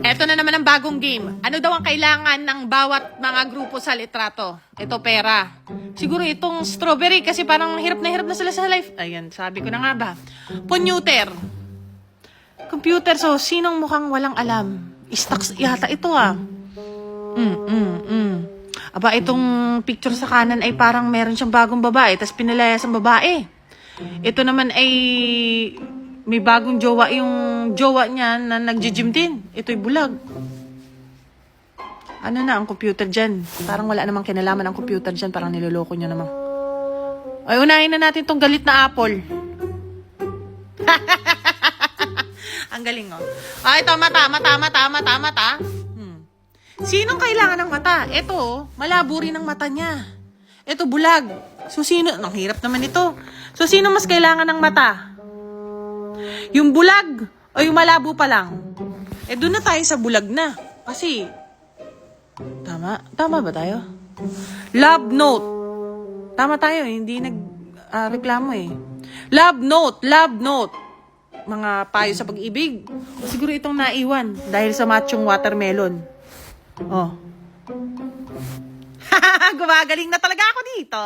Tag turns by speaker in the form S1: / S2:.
S1: Eto na naman ang bagong game. Ano daw ang kailangan ng bawat mga grupo sa litrato? Ito, pera. Siguro itong strawberry kasi parang hirap na sila sa life. Ayan, sabi ko na nga ba. Computer. Computer, so sinong mukhang walang alam? Stocks yata ito ah. Aba, itong picture sa kanan ay parang meron siyang bagong babae, tapos pinalayas ang babae. Ito naman ay may bagong jowa, yung jowa niya na nag-gym din. Ito'y bulag. Ano na ang computer dyan? Parang wala namang kinalaman ang computer dyan. Parang niloloko niya naman. Ay, unahin na natin tong galit na apple. Ang galing, oh. Ito, mata. Sinong kailangan ng mata? Ito, oh, malabo rin ang mata niya. Ito, bulag. So, sino? Ang hirap naman ito. So, sino mas kailangan ng mata? Yung bulag o yung malabo pa lang? Eh, doon na tayo sa bulag na. Kasi, tama ba tayo? Love note. Tama tayo, hindi reklamo eh. Love note. Mga payo sa pag-ibig. O siguro itong naiwan dahil sa machong watermelon. Oh. Gumagaling na talaga ako dito.